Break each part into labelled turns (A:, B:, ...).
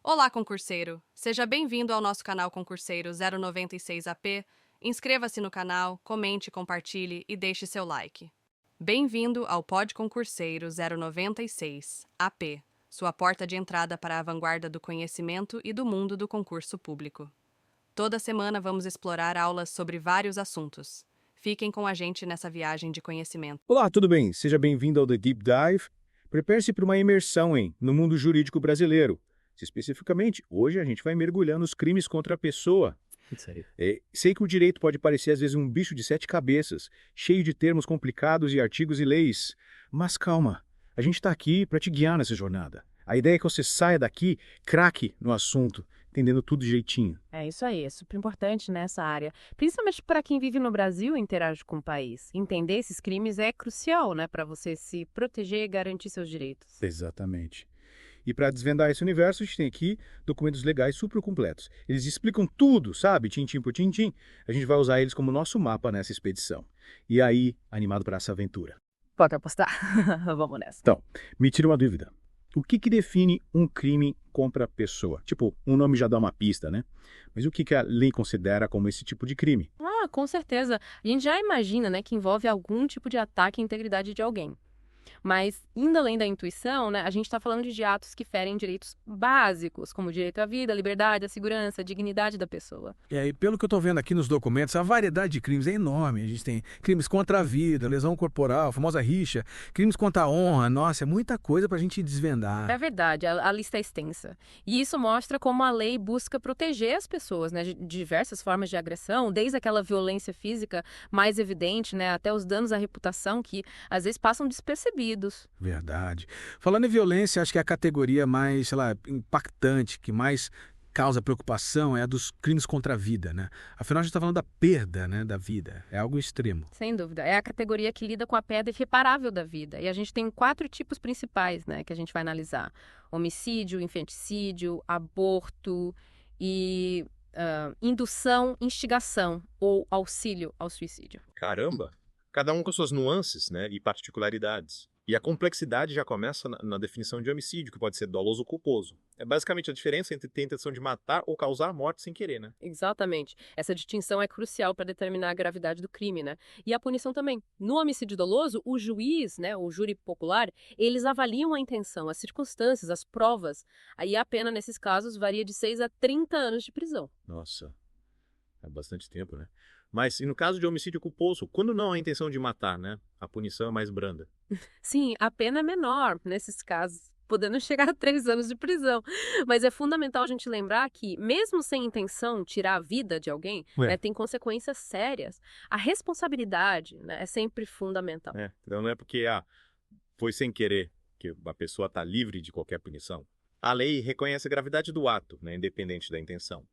A: Olá, concurseiro! Seja bem-vindo ao nosso canal Concurseiro 096 AP. Inscreva-se no canal, comente, compartilhe e deixe seu like. Bem-vindo ao Pod Concurseiro 096 AP, sua porta de entrada para a vanguarda do conhecimento e do mundo do concurso público. Toda semana vamos explorar aulas sobre vários assuntos. Fiquem com a gente nessa viagem de conhecimento.
B: Olá, tudo bem? Seja bem-vindo ao The Deep Dive. Prepare-se para uma imersão no mundo jurídico brasileiro. Especificamente, hoje a gente vai mergulhar nos crimes contra a pessoa.
C: Isso aí.
B: Sei que o direito pode parecer às vezes um bicho de sete cabeças, cheio de termos complicados e artigos e leis. Mas calma, a gente está aqui para te guiar nessa jornada. A ideia é que você saia daqui craque no assunto, entendendo tudo direitinho.
D: É isso aí, é super importante nessa área. Principalmente para quem vive no Brasil e interage com o país. Entender esses crimes é crucial, né, para você se proteger e garantir seus direitos.
B: Exatamente. E para desvendar esse universo, a gente tem aqui documentos legais super completos. Eles explicam tudo, sabe? Tintim por tintim. A gente vai usar eles como nosso mapa nessa expedição. E aí, animado para essa aventura.
D: Pode apostar. Vamos nessa.
B: Então, me tira uma dúvida. O que define um crime contra a pessoa? Tipo, um nome já dá uma pista, né? Mas o que a lei considera como esse tipo de crime?
D: Com certeza. A gente já imagina, né, que envolve algum tipo de ataque à integridade de alguém. Mas, indo além da intuição, né, a gente está falando de atos que ferem direitos básicos, como o direito à vida, à liberdade, à segurança, à dignidade da pessoa.
C: E pelo que eu estou vendo aqui nos documentos, a variedade de crimes é enorme. A gente tem crimes contra a vida, lesão corporal, a famosa rixa, crimes contra a honra. Nossa, é muita coisa para a gente desvendar.
D: É verdade, a lista é extensa. E isso mostra como a lei busca proteger as pessoas, né, de diversas formas de agressão, desde aquela violência física mais evidente, né, até os danos à reputação que às vezes passam despercebidos.
C: Verdade. Falando em violência, acho que a categoria mais, impactante, que mais causa preocupação é a dos crimes contra a vida, né? Afinal, a gente está falando da perda, né, da vida. É algo extremo.
D: Sem dúvida. É a categoria que lida com a perda irreparável da vida. E a gente tem 4 tipos principais, né, que a gente vai analisar. Homicídio, infanticídio, aborto e indução, instigação ou auxílio ao suicídio.
E: Caramba! Cada um com suas nuances, né, e particularidades. E a complexidade já começa na definição de homicídio, que pode ser doloso ou culposo. É basicamente a diferença entre ter a intenção de matar ou causar a morte sem querer, né?
D: Exatamente. Essa distinção é crucial para determinar a gravidade do crime, né? E a punição também. No homicídio doloso, o juiz, né, o júri popular, eles avaliam a intenção, as circunstâncias, as provas. Aí a pena, nesses casos, varia de 6 a 30 anos de prisão.
E: Nossa, é bastante tempo, né? Mas, e no caso de homicídio culposo, quando não há a intenção de matar, né? A punição é mais branda.
D: Sim, a pena é menor nesses casos, podendo chegar a 3 anos de prisão. Mas é fundamental a gente lembrar que, mesmo sem intenção tirar a vida de alguém, né, tem consequências sérias. A responsabilidade, né, é sempre fundamental.
E: Então não é porque foi sem querer que a pessoa está livre de qualquer punição. A lei reconhece a gravidade do ato, né, independente da intenção.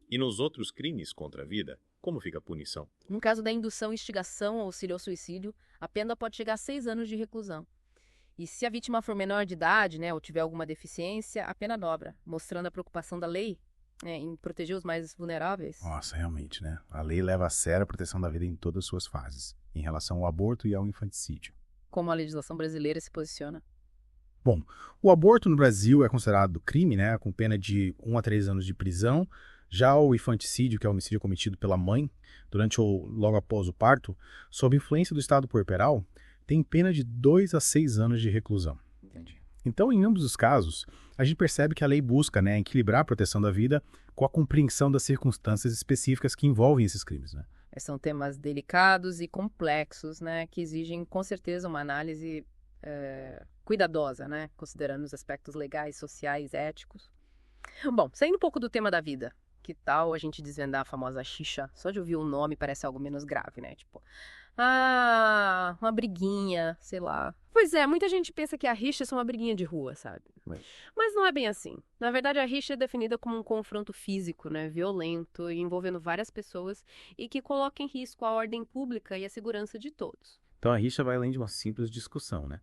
E: E nos outros crimes contra a vida, como fica a punição?
D: No caso da indução, instigação, auxílio ao suicídio, a pena pode chegar a 6 anos de reclusão. E se a vítima for menor de idade, né, ou tiver alguma deficiência, a pena dobra, mostrando a preocupação da lei, né, em proteger os mais vulneráveis.
F: Nossa, realmente, né? A lei leva a sério a proteção da vida em todas as suas fases, em relação ao aborto e ao infanticídio.
D: Como a legislação brasileira se posiciona?
F: Bom, o aborto no Brasil é considerado crime, né, com pena de 1 a 3 anos de prisão. Já o infanticídio, que é o homicídio cometido pela mãe durante ou logo após o parto, sob influência do estado puerperal, tem pena de 2 a 6 anos de reclusão.
D: Entendi.
F: Então, em ambos os casos, a gente percebe que a lei busca, né, equilibrar a proteção da vida com a compreensão das circunstâncias específicas que envolvem esses crimes, né?
D: São temas delicados e complexos, né, que exigem, com certeza, uma análise cuidadosa, né, considerando os aspectos legais, sociais, éticos. Bom, saindo um pouco do tema da vida, que tal a gente desvendar a famosa xixa? Só de ouvir o nome parece algo menos grave, né? Tipo, uma briguinha, sei lá. Pois é, muita gente pensa que a rixa é só uma briguinha de rua, sabe? Mas não é bem assim. Na verdade, a rixa é definida como um confronto físico, né? Violento, envolvendo várias pessoas e que coloca em risco a ordem pública e a segurança de todos.
F: Então a rixa vai além de uma simples discussão, né?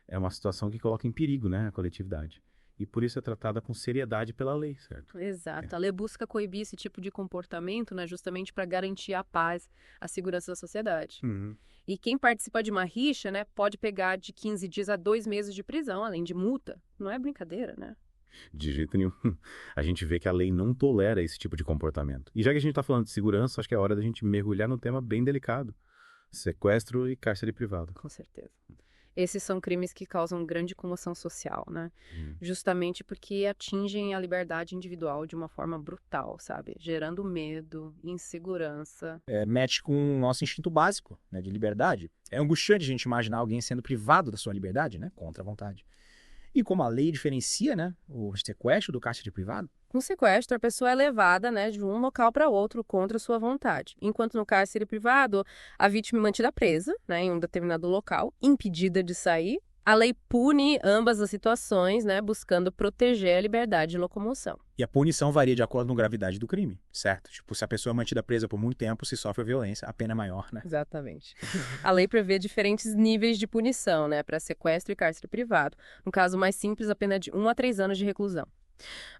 F: É uma situação que coloca em perigo, né, a coletividade. E por isso é tratada com seriedade pela lei, certo?
D: Exato. A lei busca coibir esse tipo de comportamento, né, justamente para garantir a paz, a segurança da sociedade. E quem participa de uma rixa, né, pode pegar de 15 dias a 2 meses de prisão, além de multa. Não é brincadeira, né?
B: De jeito nenhum. A gente vê que a lei não tolera esse tipo de comportamento. E já que a gente está falando de segurança, acho que é hora da gente mergulhar num tema bem delicado: sequestro e cárcere privado.
D: Com certeza. Esses são crimes que causam grande comoção social, né? Justamente porque atingem a liberdade individual de uma forma brutal, sabe? Gerando medo, insegurança.
G: Mexe com o nosso instinto básico, né, de liberdade. É angustiante a gente imaginar alguém sendo privado da sua liberdade, né, contra a vontade. E como a lei diferencia, né, o sequestro do cárcere privado,
D: No sequestro, a pessoa é levada, né, de um local para outro contra sua vontade. Enquanto no cárcere privado, a vítima é mantida presa, né, em um determinado local, impedida de sair. A lei pune ambas as situações, né, buscando proteger a liberdade de locomoção.
G: e a punição varia de acordo com a gravidade do crime, certo? Tipo, se a pessoa é mantida presa por muito tempo, se sofre violência, a pena é maior, né?
D: Exatamente. A lei prevê diferentes níveis de punição, né, para sequestro e cárcere privado. No caso mais simples, a pena é de 1 a 3 anos de reclusão.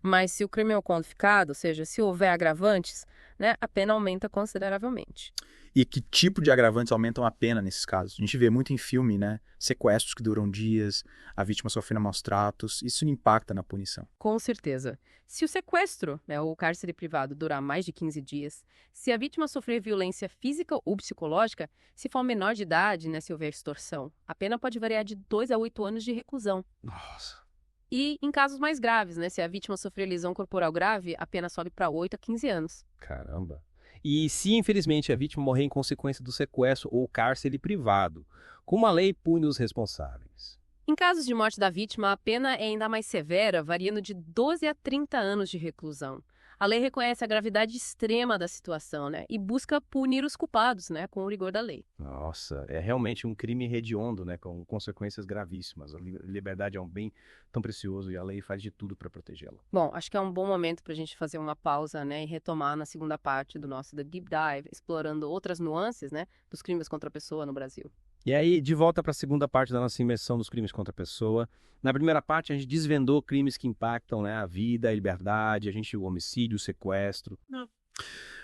D: Mas se o crime é qualificado, ou seja, se houver agravantes, né, a pena aumenta consideravelmente.
G: E que tipo de agravantes aumentam a pena nesses casos? A gente vê muito em filme, né? Sequestros que duram dias, a vítima sofrendo maus tratos, isso impacta na punição.
D: Com certeza. Se o sequestro, né, ou o cárcere privado durar mais de 15 dias, se a vítima sofrer violência física ou psicológica, se for menor de idade, né, se houver extorsão, a pena pode variar de 2 a 8 anos de reclusão.
B: Nossa.
D: E em casos mais graves, né, se a vítima sofrer lesão corporal grave, a pena sobe para 8 a 15 anos.
B: Caramba.
H: E se, infelizmente, a vítima morrer em consequência do sequestro ou cárcere privado, como a lei pune os responsáveis?
D: Em casos de morte da vítima, a pena é ainda mais severa, variando de 12 a 30 anos de reclusão. A lei reconhece a gravidade extrema da situação, né, e busca punir os culpados, né, com o rigor da lei.
H: Nossa, é realmente um crime hediondo, né, com consequências gravíssimas. A liberdade é um bem tão precioso e a lei faz de tudo para protegê-la.
D: Bom, acho que é um bom momento para a gente fazer uma pausa, né, e retomar na segunda parte do nosso The Deep Dive, explorando outras nuances, né, dos crimes contra a pessoa no Brasil.
H: E aí, de volta para a segunda parte da nossa imersão dos crimes contra a pessoa. Na primeira parte, a gente desvendou crimes que impactam, né, a vida, a liberdade, o homicídio, o sequestro.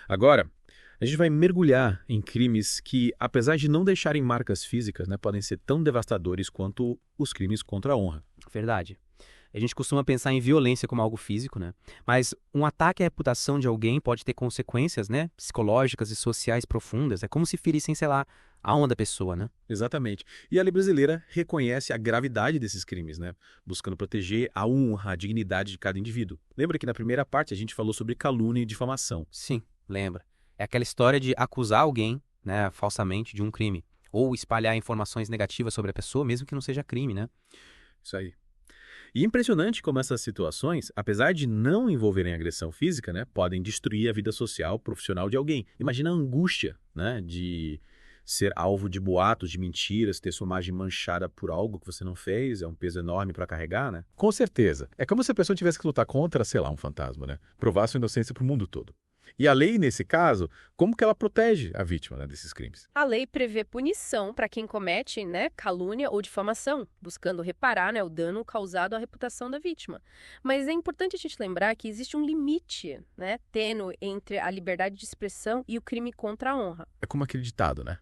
B: Agora, a gente vai mergulhar em crimes que, apesar de não deixarem marcas físicas, né, podem ser tão devastadores quanto os crimes contra a honra.
I: Verdade. A gente costuma pensar em violência como algo físico, né? Mas um ataque à reputação de alguém pode ter consequências, né, psicológicas e sociais profundas. É como se ferissem, sei lá, a alma da pessoa, né?
B: Exatamente. E a lei brasileira reconhece a gravidade desses crimes, né? Buscando proteger a honra, a dignidade de cada indivíduo. Lembra que na primeira parte a gente falou sobre calúnia e difamação.
I: Sim, lembra. É aquela história de acusar alguém, né, falsamente de um crime. Ou espalhar informações negativas sobre a pessoa, mesmo que não seja crime, né?
B: Isso aí. E impressionante como essas situações, apesar de não envolverem agressão física, né, podem destruir a vida social, profissional de alguém. Imagina a angústia, né, de ser alvo de boatos, de mentiras, ter sua imagem manchada por algo que você não fez, é um peso enorme para carregar, né?
J: Com certeza. É como se a pessoa tivesse que lutar contra, sei lá, um fantasma, né? Provar sua inocência para o mundo todo. E a lei, nesse caso, como que ela protege a vítima, né, desses crimes?
D: A lei prevê punição para quem comete, né, calúnia ou difamação, buscando reparar, né, o dano causado à reputação da vítima. Mas é importante a gente lembrar que existe um limite, né, tênue entre a liberdade de expressão e o crime contra a honra.
J: É como aquele ditado, né?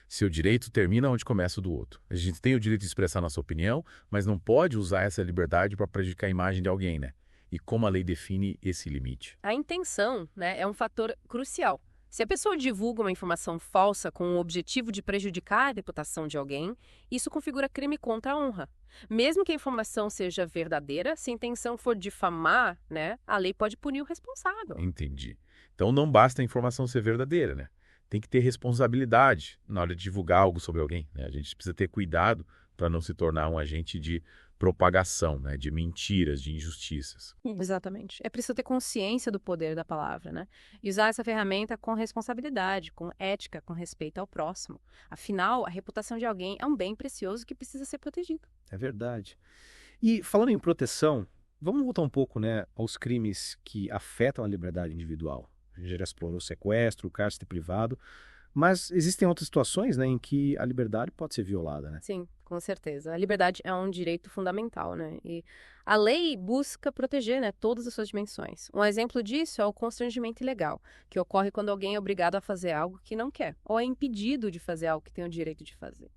J: Seu direito termina onde começa o do outro. A gente tem o direito de expressar nossa opinião, mas não pode usar essa liberdade para prejudicar a imagem de alguém, né? E como a lei define esse limite?
D: A intenção, né, é um fator crucial. Se a pessoa divulga uma informação falsa com o objetivo de prejudicar a reputação de alguém, isso configura crime contra a honra. Mesmo que a informação seja verdadeira, se a intenção for difamar, né, a lei pode punir o responsável.
J: Entendi. Então não basta a informação ser verdadeira, né? Tem que ter responsabilidade na hora de divulgar algo sobre alguém, né? A gente precisa ter cuidado para não se tornar um agente de propagação, né, de mentiras, de injustiças.
D: Exatamente. É preciso ter consciência do poder da palavra, né? E usar essa ferramenta com responsabilidade, com ética, com respeito ao próximo. Afinal, a reputação de alguém é um bem precioso que precisa ser protegido.
H: É verdade. E falando em proteção, vamos voltar um pouco, né, aos crimes que afetam a liberdade individual. A gente já explorou o sequestro, o cárcere privado, mas existem outras situações, né, em que a liberdade pode ser violada, né?
D: Sim, com certeza. A liberdade é um direito fundamental, né? E a lei busca proteger, né, todas as suas dimensões. Um exemplo disso é o constrangimento ilegal, que ocorre quando alguém é obrigado a fazer algo que não quer, ou é impedido de fazer algo que tem o direito de fazer.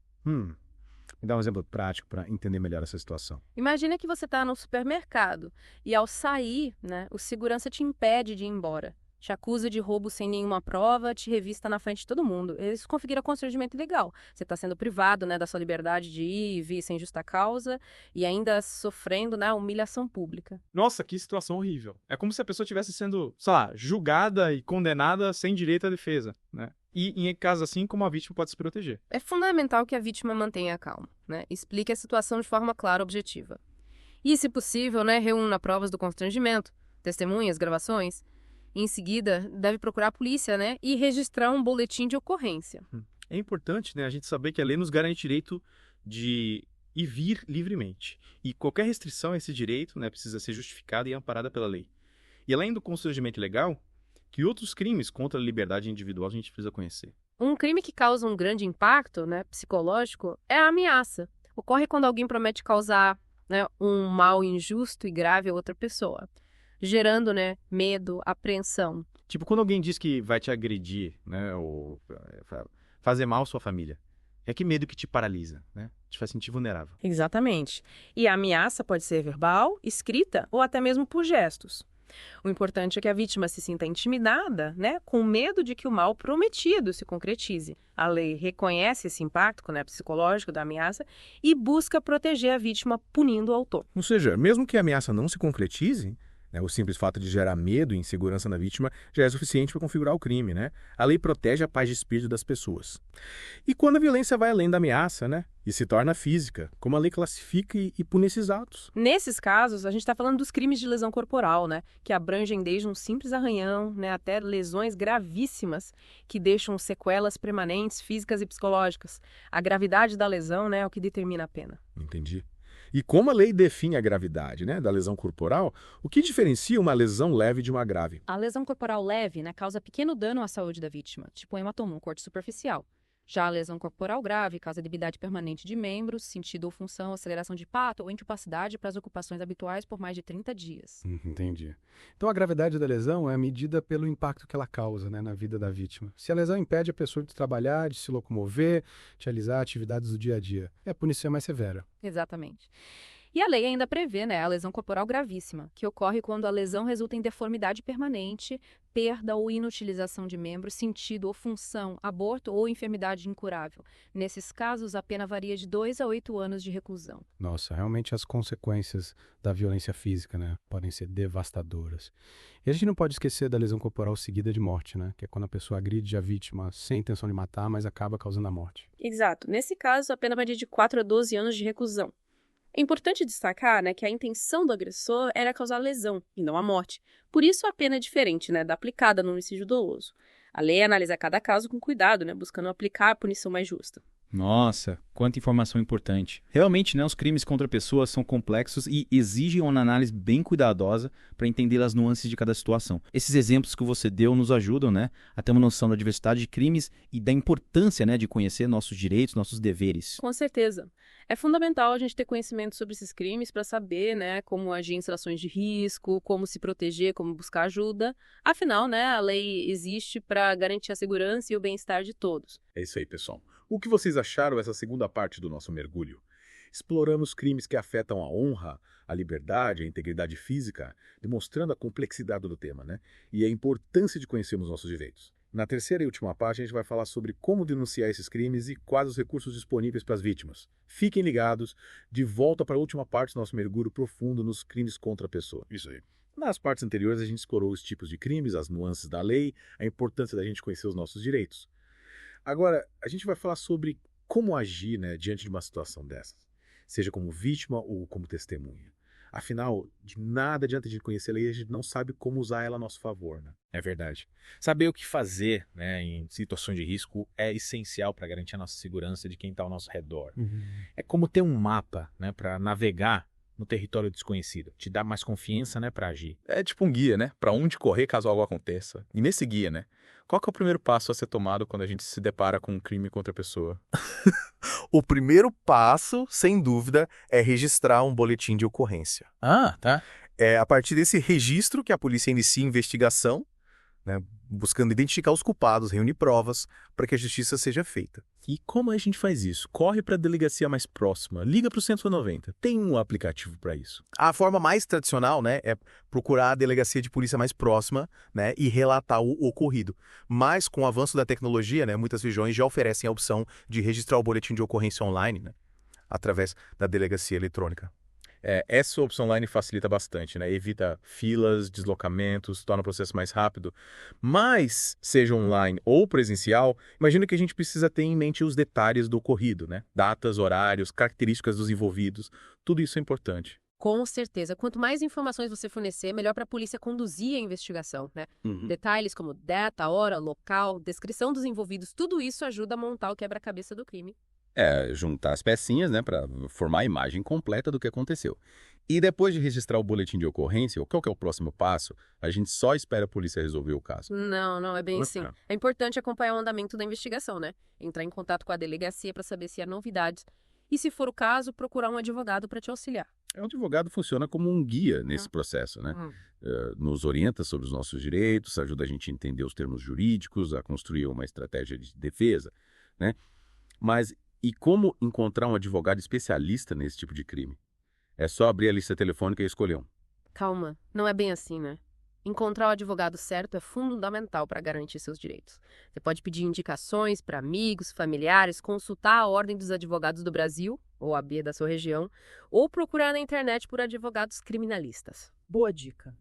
B: Me dá um exemplo prático para entender melhor essa situação.
D: Imagina que você está no supermercado e ao sair, né, o segurança te impede de ir embora. Te acusa de roubo sem nenhuma prova, te revista na frente de todo mundo. Isso configura constrangimento ilegal. Você está sendo privado, né, da sua liberdade de ir e vir sem justa causa e ainda sofrendo, né, humilhação pública.
K: Nossa, que situação horrível. É como se a pessoa estivesse sendo, sei lá, julgada e condenada sem direito à defesa, né? E em casos assim, como a vítima pode se proteger?
D: É fundamental que a vítima mantenha a calma, né? Explique a situação de forma clara e objetiva. E, se possível, né, reúna provas do constrangimento, testemunhas, gravações. E, em seguida, deve procurar a polícia, né, e registrar um boletim de ocorrência.
E: É importante, né, a gente saber que a lei nos garante direito de ir e vir livremente. E qualquer restrição a esse direito, né, precisa ser justificada e amparada pela lei. E além do constrangimento legal, que outros crimes contra a liberdade individual a gente precisa conhecer?
D: Um crime que causa um grande impacto, né, psicológico é a ameaça. Ocorre quando alguém promete causar, né, um mal injusto e grave a outra pessoa, gerando, né, medo, apreensão.
E: Tipo, quando alguém diz que vai te agredir, né, ou fazer mal à sua família. É que medo que te paralisa, né? Te faz sentir vulnerável.
L: Exatamente. E a ameaça pode ser verbal, escrita ou até mesmo por gestos. O importante é que a vítima se sinta intimidada, né, com medo de que o mal prometido se concretize. A lei reconhece esse impacto, né, psicológico da ameaça e busca proteger a vítima punindo o autor.
B: Ou seja, mesmo que a ameaça não se concretize, né, o simples fato de gerar medo e insegurança na vítima já é suficiente para configurar o crime, né? A lei protege a paz de espírito das pessoas. E quando a violência vai além da ameaça, né, e se torna física, como a lei classifica e pune esses atos?
L: Nesses casos, a gente está falando dos crimes de lesão corporal, né, que abrangem desde um simples arranhão, né, até lesões gravíssimas que deixam sequelas permanentes físicas e psicológicas. A gravidade da lesão, né, é o que determina a pena.
B: Entendi. E como a lei define a gravidade, né, da lesão corporal, o que diferencia uma lesão leve de uma grave?
M: A lesão corporal leve, né, causa pequeno dano à saúde da vítima, tipo um hematoma, um corte superficial. Já a lesão corporal grave causa debilidade permanente de membros, sentido ou função, aceleração de parto ou incapacidade para as ocupações habituais por mais de 30 dias.
F: Entendi. Então a gravidade da lesão é medida pelo impacto que ela causa, né, na vida da vítima. Se a lesão impede a pessoa de trabalhar, de se locomover, de realizar atividades do dia a dia, a punição é mais severa.
M: Exatamente. E a lei ainda prevê, né, a lesão corporal gravíssima, que ocorre quando a lesão resulta em deformidade permanente, perda ou inutilização de membro, sentido ou função, aborto ou enfermidade incurável. Nesses casos, a pena varia de 2 a 8 anos de reclusão.
F: Nossa, realmente as consequências da violência física, né, podem ser devastadoras. E a gente não pode esquecer da lesão corporal seguida de morte, né, que é quando a pessoa agride a vítima sem intenção de matar, mas acaba causando a morte.
L: Exato. Nesse caso, a pena varia de 4 a 12 anos de reclusão. É importante destacar, né, que a intenção do agressor era causar lesão e não a morte. Por isso a pena é diferente, né, da aplicada no homicídio doloso. A lei analisa cada caso com cuidado, né, buscando aplicar a punição mais justa.
N: Nossa, quanta informação importante. Realmente, né, os crimes contra pessoas são complexos e exigem uma análise bem cuidadosa para entender as nuances de cada situação. Esses exemplos que você deu nos ajudam, né, a ter uma noção da diversidade de crimes e da importância, né, de conhecer nossos direitos, nossos deveres.
L: Com certeza. É fundamental a gente ter conhecimento sobre esses crimes para saber, né, como agir em situações de risco, como se proteger, como buscar ajuda. Afinal, né, a lei existe para garantir a segurança e o bem-estar de todos.
B: É isso aí, pessoal. O que vocês acharam dessa segunda parte do nosso mergulho? Exploramos crimes que afetam a honra, a liberdade, a integridade física, demonstrando a complexidade do tema, né? E a importância de conhecermos nossos direitos. Na terceira e última parte, a gente vai falar sobre como denunciar esses crimes e quais os recursos disponíveis para as vítimas. Fiquem ligados, de volta para a última parte do nosso mergulho profundo nos crimes contra a pessoa. Isso aí. Nas partes anteriores, a gente explorou os tipos de crimes, as nuances da lei, a importância da gente conhecer os nossos direitos. Agora, a gente vai falar sobre como agir, né, diante de uma situação dessas, seja como vítima ou como testemunha. Afinal, de nada adianta a gente conhecer a lei e a gente não sabe como usar ela a nosso favor, né?
E: É verdade. Saber o que fazer, né, em situações de risco é essencial para garantir a nossa segurança de quem está ao nosso redor. É como ter um mapa, né, para navegar no território desconhecido. Te dá mais confiança, né, para agir.
J: É tipo um guia, né? Para onde correr caso algo aconteça. E nesse guia, né? Qual que é o primeiro passo a ser tomado quando a gente se depara com um crime contra a pessoa?
O: O primeiro passo, sem dúvida, é registrar um boletim de ocorrência.
J: Ah, tá.
O: É a partir desse registro que a polícia inicia a investigação, né? Buscando identificar os culpados, reunir provas para que a justiça seja feita.
J: E como a gente faz isso? Corre para a delegacia mais próxima, liga para o 190. Tem um aplicativo para isso.
O: A forma mais tradicional, né, é procurar a delegacia de polícia mais próxima, né, e relatar o ocorrido. Mas com o avanço da tecnologia, né, muitas regiões já oferecem a opção de registrar o boletim de ocorrência online, né, através da delegacia eletrônica.
J: Essa opção online facilita bastante, né? Evita filas, deslocamentos, torna o processo mais rápido. Mas, seja online ou presencial, imagino que a gente precisa ter em mente os detalhes do ocorrido, né? Datas, horários, características dos envolvidos. Tudo isso é importante.
D: Com certeza. Quanto mais informações você fornecer, melhor para a polícia conduzir a investigação, né? Detalhes como data, hora, local, descrição dos envolvidos, tudo isso ajuda a montar o quebra-cabeça do crime.
P: Juntar as pecinhas, né, para formar a imagem completa do que aconteceu. E depois de registrar o boletim de ocorrência, qual que é o próximo passo? A gente só espera a polícia resolver o caso.
D: Não, é bem assim. É importante acompanhar o andamento da investigação, né? Entrar em contato com a delegacia para saber se há novidades. E, se for o caso, procurar um advogado para te auxiliar.
P: O advogado funciona como um guia nesse processo, né? Nos orienta sobre os nossos direitos, ajuda a gente a entender os termos jurídicos, a construir uma estratégia de defesa, né? Mas e como encontrar um advogado especialista nesse tipo de crime? É só abrir a lista telefônica e escolher um.
D: Calma, não é bem assim, né? Encontrar o advogado certo é fundamental para garantir seus direitos. Você pode pedir indicações para amigos, familiares, consultar a Ordem dos Advogados do Brasil, ou a AB da sua região, ou procurar na internet por advogados criminalistas.
L: Boa dica.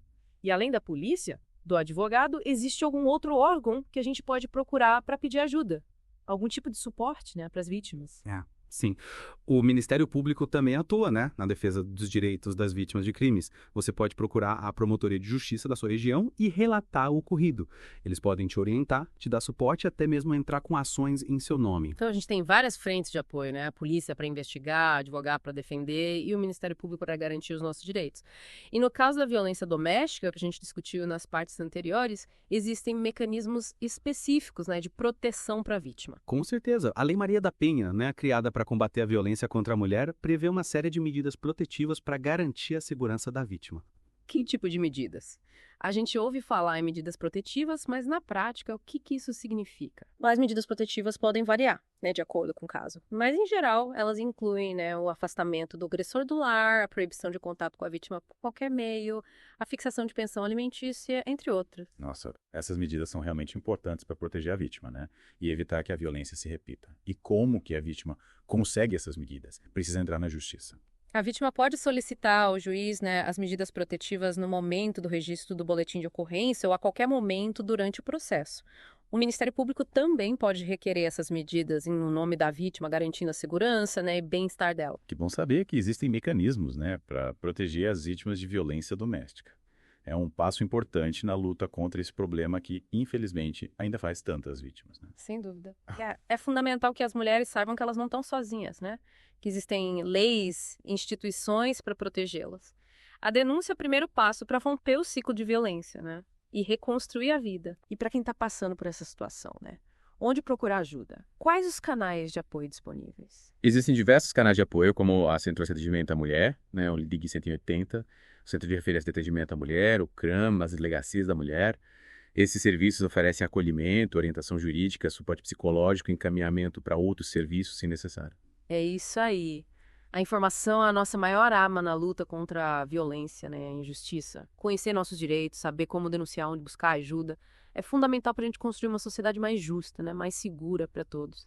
L: E além da polícia, do advogado, existe algum outro órgão que a gente pode procurar para pedir ajuda? Algum tipo de suporte, né, para as vítimas?
I: Sim. O Ministério Público também atua, né, na defesa dos direitos das vítimas de crimes. Você pode procurar a Promotoria de Justiça da sua região e relatar o ocorrido. Eles podem te orientar, te dar suporte e até mesmo entrar com ações em seu nome.
D: Então a gente tem várias frentes de apoio, né? A polícia para investigar, advogar para defender e o Ministério Público para garantir os nossos direitos. E no caso da violência doméstica, que a gente discutiu nas partes anteriores, existem mecanismos específicos, né, de proteção para a vítima.
I: Com certeza. A Lei Maria da Penha, né, criada para combater a violência contra a mulher, prevê uma série de medidas protetivas para garantir a segurança da vítima.
D: Que tipo de medidas? A gente ouve falar em medidas protetivas, mas na prática, o que isso significa?
L: As medidas protetivas podem variar, né, de acordo com o caso.
D: Mas, em geral, elas incluem, né, o afastamento do agressor do lar, a proibição de contato com a vítima por qualquer meio, a fixação de pensão alimentícia, entre outras.
N: Nossa, essas medidas são realmente importantes para proteger a vítima, né? E evitar que a violência se repita. E como que a vítima consegue essas medidas? Precisa entrar na justiça.
D: A vítima pode solicitar ao juiz, né, as medidas protetivas no momento do registro do boletim de ocorrência ou a qualquer momento durante o processo. O Ministério Público também pode requerer essas medidas em nome da vítima, garantindo a segurança, né, e bem-estar dela.
N: Que bom saber que existem mecanismos, né, para proteger as vítimas de violência doméstica. É um passo importante na luta contra esse problema que, infelizmente, ainda faz tantas vítimas, né?
D: Sem dúvida. É fundamental que as mulheres saibam que elas não estão sozinhas, né? Que existem leis, instituições para protegê-las. A denúncia é o primeiro passo para romper o ciclo de violência, né? E reconstruir a vida.
L: E para quem está passando por essa situação, né? Onde procurar ajuda? Quais os canais de apoio disponíveis?
P: Existem diversos canais de apoio, como a Centro de Atendimento à Mulher, né, o Ligue 180, o Centro de Referência de Atendimento à Mulher, o CRAM, as delegacias da mulher. Esses serviços oferecem acolhimento, orientação jurídica, suporte psicológico e encaminhamento para outros serviços, se necessário.
L: É isso aí. A informação é a nossa maior arma na luta contra a violência, né, a injustiça. Conhecer nossos direitos, saber como denunciar, onde buscar ajuda, é fundamental para a gente construir uma sociedade mais justa, né, mais segura para todos.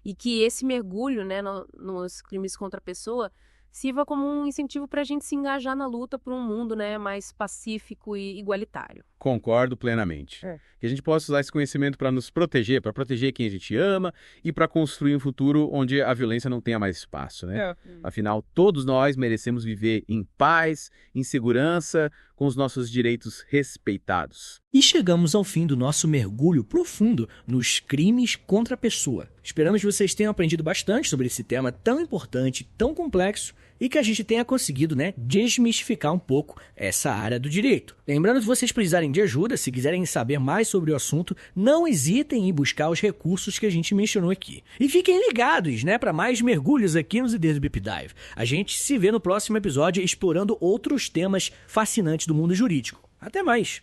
L: E que esse mergulho, né, nos crimes contra a pessoa sirva como um incentivo para a gente se engajar na luta por um mundo, né, mais pacífico e igualitário.
P: Concordo plenamente. Que a gente possa usar esse conhecimento para nos proteger, para proteger quem a gente ama e para construir um futuro onde a violência não tenha mais espaço, né? Afinal, todos nós merecemos viver em paz, em segurança, com os nossos direitos respeitados.
Q: E chegamos ao fim do nosso mergulho profundo nos crimes contra a pessoa. Esperamos que vocês tenham aprendido bastante sobre esse tema tão importante, tão complexo, e que a gente tenha conseguido, né, desmistificar um pouco essa área do direito. Lembrando que vocês precisarem de ajuda, se quiserem saber mais sobre o assunto, não hesitem em buscar os recursos que a gente mencionou aqui. E fiquem ligados, né, para mais mergulhos aqui nos Ideias do Deep Dive. A gente se vê no próximo episódio explorando outros temas fascinantes do mundo jurídico. Até mais!